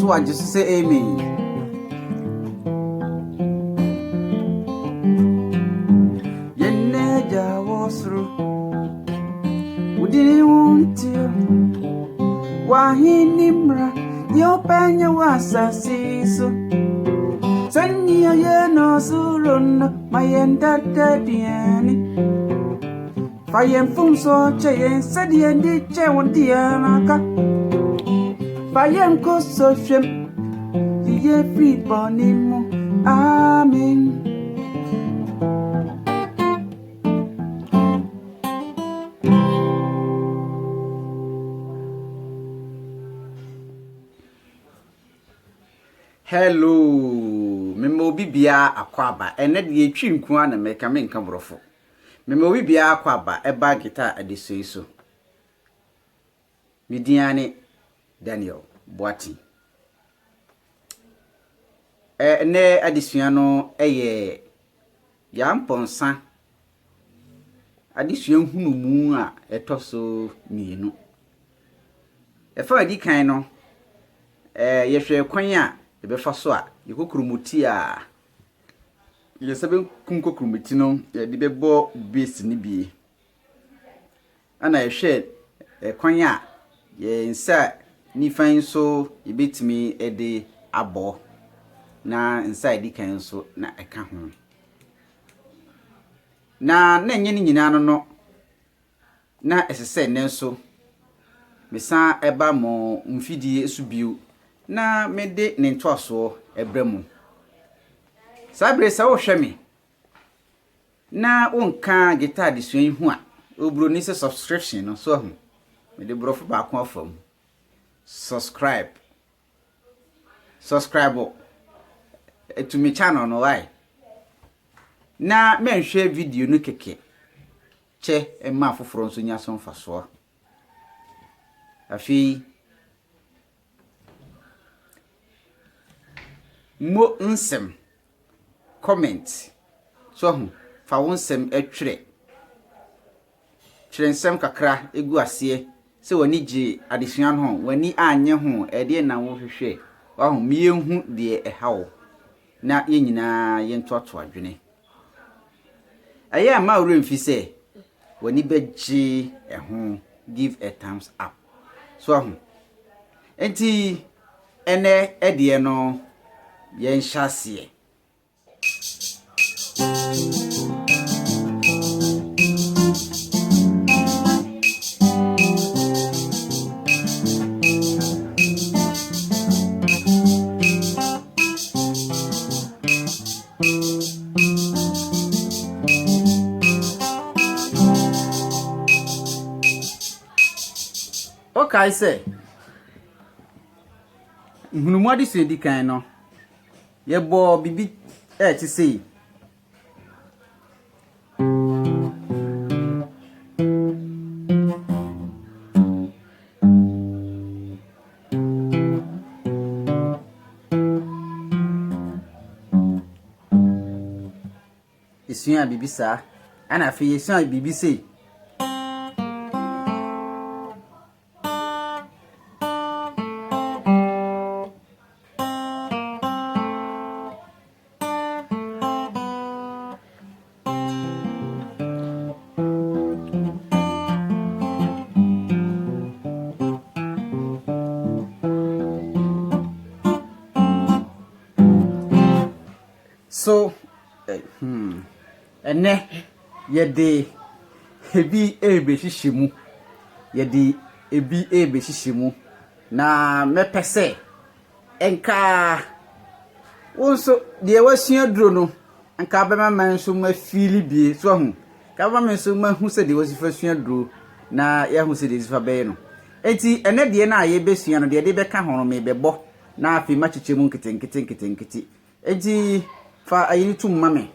so I just say amen. Yeneja was through. We didn't want to. Wahinimra, your penya was a season. Send me a no surun, my entertainment. Fire and so chain, said the end the chair one dianaka. Fire and cost so shame, the year free bonimo. Amen. Hello, Memo Bibia Aquaba, and let the chin quan and make a main cambrofo. Memo Bibia Aquaba, a bag guitar at the say so. Midiane Daniel Boateng. Ne additional Yaa Amponsah. Addition Hunu a tosso me. A far di kind yes, quanya. Ebe faso a yekokromuti a yesebe kunkokromiti no de bebo bass ni bi ana yehwe kwanya ye nsa ni fan so yebetimi ede abo na nsa di kan so na eka ho na nye ni nyina no na esese ne so mesa eba mo mfidie esubiu na mede ne ntoaso ebremu sabre sa wo hweme na wonka guitar de suan hu a obro ni se subscription no so hu mede brofo ba ko afam subscribe to my channel no why na menhwe video no keke che ema foforo nso nya so mfaso afi mo nsem comment so hu fa wonsem atwire nsem kakra egu ase se wani gi adesuan ho wani anye ho ede na wo hwehwe wa hu miye hu de ehawo na ye nyina ye ntoto adwene aya ma wure mfi se wani beji eho give a thumbs up so hu enti ene ede no yen shasie okay say nhunumadi se di kan no yebo bibi ti sei isuya bibi sa ana fe isuya bibi sei so ene yede ebi ebehihyimu yede ebi ebehihyimu na mepese enka wonso de wasua duro no enka bema manso mafili bie so hu ka ba manso mahu se de wasifa sua duro na ya hu se de sifa be no enti ene de na ye besua no de beka ho no me bebo na afi machichemu nkete enti fa ayini tum mame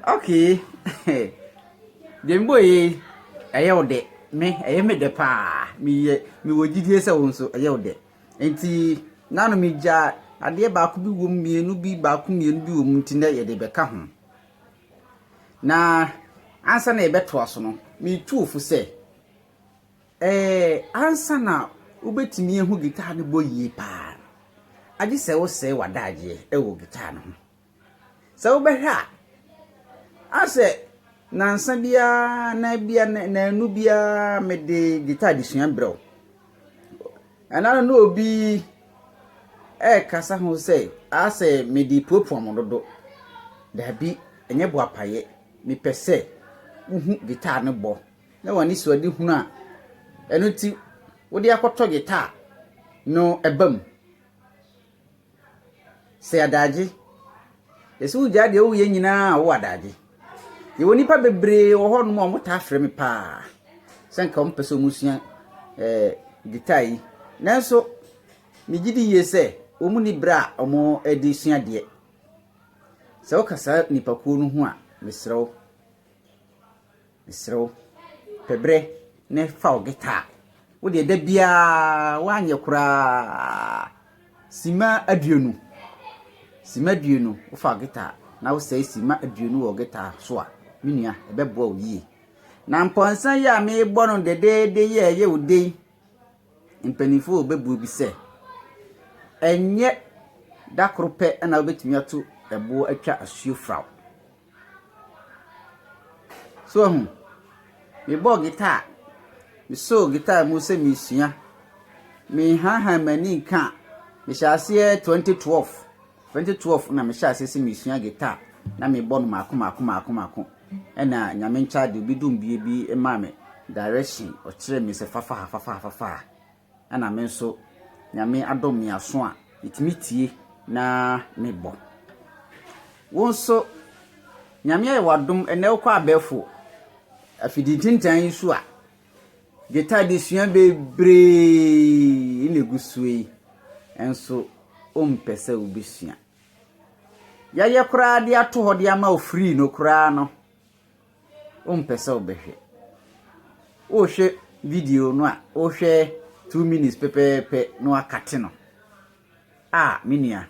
Okay. Demboy, ayode. Me, ayame de pa. Mi wojidie se wonso ayode. Enti nanu mi ja ade ba ku bi wom mienu bi ba ku mienu bi wom nti na ye de beka ho. Na ansa na ebeto aso no, mi tuofu se ansa na ubetimi ehu guitar ne boyie pa. Agi se wo se wadaje ewo guitar no. Se wo behwa ase nansa bia na nu bia me de guitar di sua bro. Ana no obi kasa ho se ase me di popom dodo. Da bi enye bo apaye me pese uhu guitar ne bo. Na wani so adi hunu a eno ti wo de akoto guitar no ebam. Se adaji yesu jade wo ye nyina wo adaji. Ye woni pa bebre wo ho no mo ta afre me pa. Senka mo pese musua guitar yi. Nanso mi gidi ye se wo mu ni bra omo edi sua de. Se wo kasa nipa ko no ho a mesrew pebre ne fa o guitar. Wo de da bia wa anye kura sima aduonu wo fa guitar na wo sei sima aduonu wo guitar so a minua ebebo wo yi na Amponsa ya me gbo no de ye udei impenifo obebu bi se enye dakrope na obetumi ato ebo atwa asuo fraw so me bo guitar me so guitar mu se mi sua me ha mani ka me hyase 2012 na me hyase se mi sua guitar na me bo no mako ena nyame ncha de bi dum bi ema me direction o kire me se fafa ana me nso nyame adom me aso a itimitie na me bo wonso nyame aye wadom ene ukwa abefo afidi tintan yisu a guitar de sua bebre ile gusui enso ompese ubisua ya kura de ato ho de ama o free no kura no ompese obehwe o hwe video no a o hwe 2 minutes pepepe no akate no minia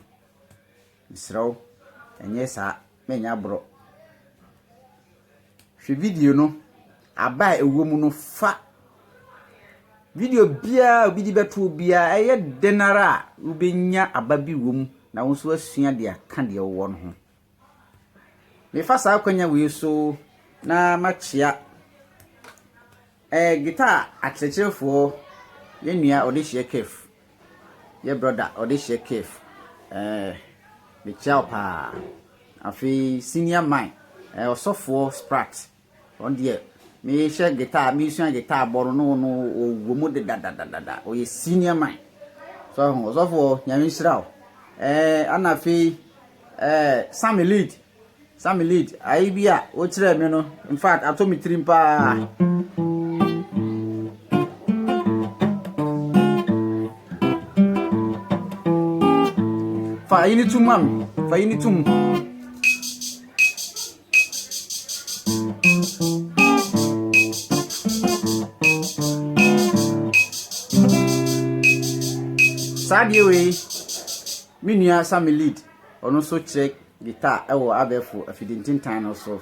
misraw enye sa menya bro hwe video no aba ewomu no fa video bia obi di beto bia eye denara ubenya ababi wom na wonso asua de aka de wo no ho me fa sa akwanya we so na machia guitar akyerechefo ye nua odehye kef ye brother odehye kef me chao pa afi senior mine osofo sprat on die me share guitar me sua guitar boro no wo mu de da o ye senior mine so osofo nyame shiraw ana fi Sammy lead ai bia o kire me no in fact atomi trimpa fa yini tum sadie we minua Sammy lead ono so check guitar ewo abefo afidintintan no so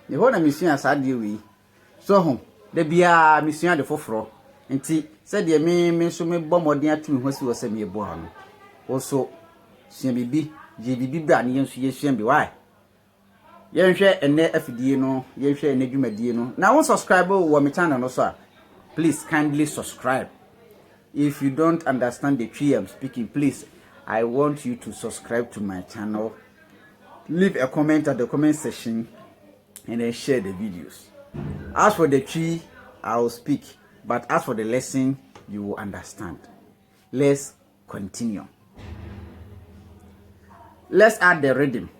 ne ho na misua sadie we so ho da bia misua de foforo nti se de me so me bomodin atu ho si wo se me ebo ha no wo so sua bibi je bibi bra ne yensu yesua bi why yenhwe ene afidie no yenhwe ene dwumadie no na won subscribe wo me channel no so please kindly subscribe. If you don't understand the tree I'm speaking, please, I want you to subscribe to my channel. Leave a comment at the comment section and then share the videos. As for the tree, I will speak, but as for the lesson, you will understand. Let's continue. Let's add the rhythm.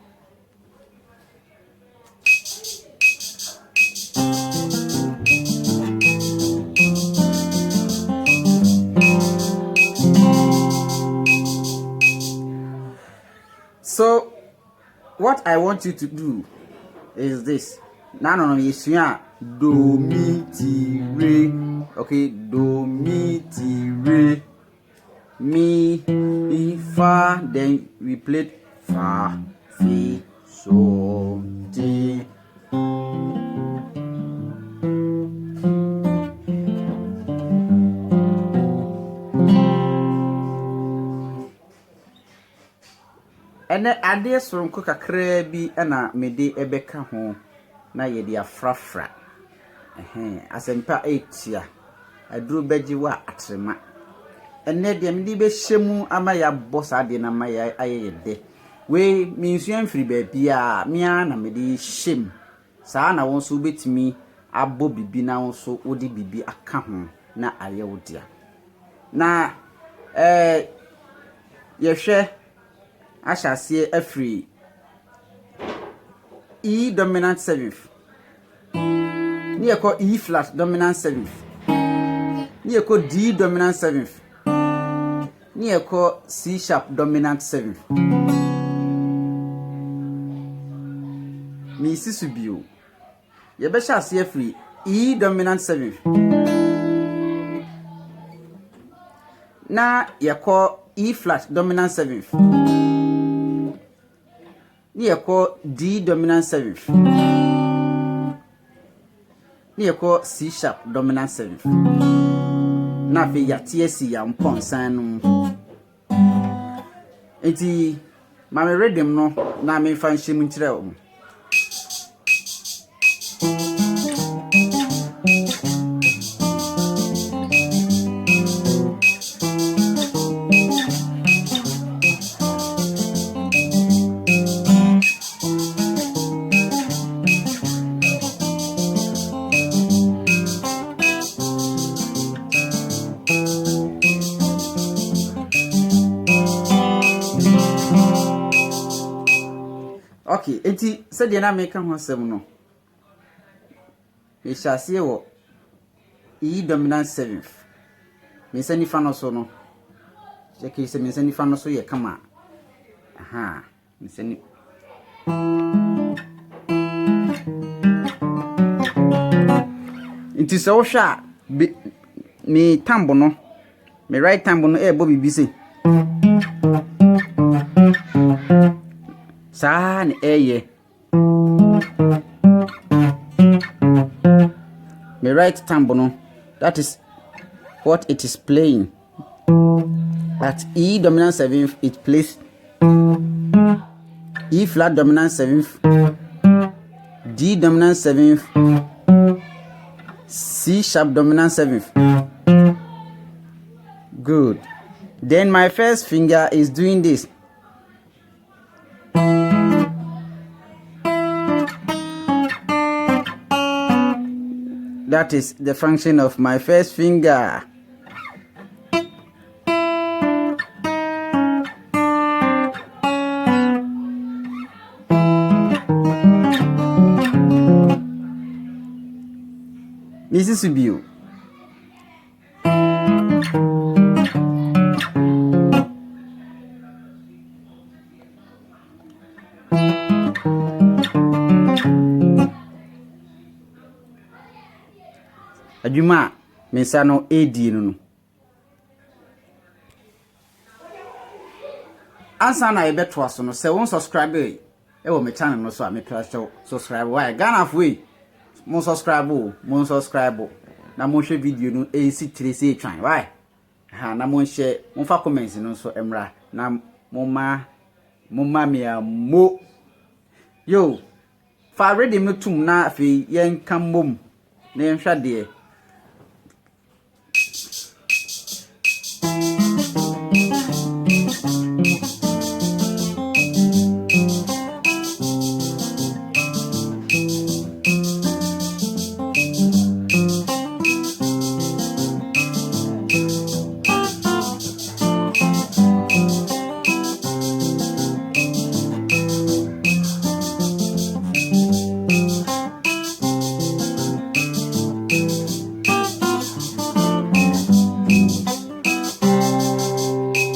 So, what I want you to do is this. Now no yes do mi ti re. Okay, do mi ti re. Mi fa, then we played fa, fi, so, ti. And then ideas from Coca Crabby and a mede ebeka home na ye dia frafra. Asempa 8 ya. Aduru beji wa atrema. Ene de mede be hyemu ama ya boss ade na ma ya ayede. We minsuan free bia mia na mede hyem. Saa na wonso betimi abo bibi na wonso odi bibi aka ho na aye wodia. Na yehwe ashase afri E dominant 7th. Ni eko E flat dominant 7th. Ni eko D dominant 7th. Ni eko C sharp dominant 7th. Mi sisu bio. Ye be shase afri E dominant 7th. Na yeko E flat dominant 7th. Ni yeko D dominant 7th. Ni yeko C sharp dominant 7th. Na fe yatie si Yaa Amponsah no. Enti ma me rhythm no na me fa nhyem nkire o. Okay, enti se de na make ho asem no. Me shase wo E dominant 7th. Me se ni fa no so no. Check se me se ni fa no so ye kama. Aha, me se ni. Enti so hwa me tambo no. Me right tambo no e bo bibi se. Sa ni eye. Me right tambo no, that is what it is playing. At E dominant 7th it plays E flat dominant 7th, D dominant 7th, C sharp dominant 7th. Good. Then my first finger is doing this. That is the function of my first finger. This is view. Adwuma mensa no AD no. Ansa na yebeto aso no se won subscribe e wo me channel no so a me press subscribe why Ghana way mon subscribe na mon hwe video no e si trese e twan why ha na mon share mon fa comments no so emra na mon ma me mo yo fa ready me tum na afi yen kambom na yen hwa de.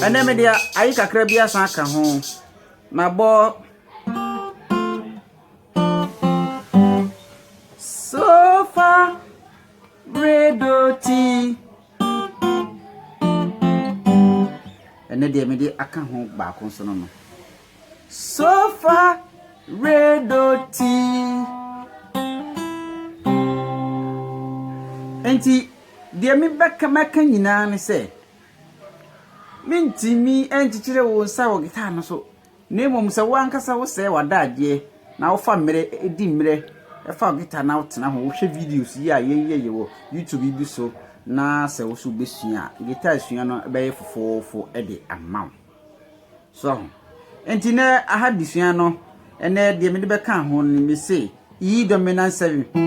Ene media ayi kakra bia san ka ho na bo ene de me de aka ho ba ko so no so far redo ti enti de me beka maka nyina ne se mintimi enchichire wo nsa wo guitar no so nemom se wankasa wo se wadaade na wo fa mmere edi mmere e fa guitar na wo tena ho wo hwe videos yi a ye wo YouTube bi so na se wo so besua guitar sua no be ye fofofo e de amaw so enti na aha disua no ene de me de be kan ho ni me say E dominant 7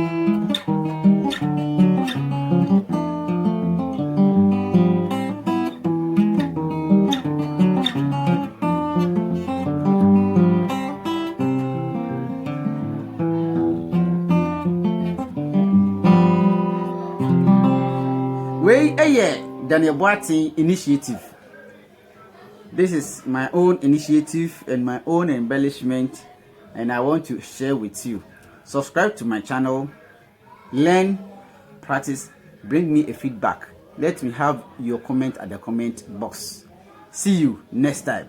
Daniel Boateng initiative. This is my own initiative and my own embellishment, and I want to share with you. Subscribe to my channel, learn, practice, bring me a feedback. Let me have your comment at the comment box. See you next time.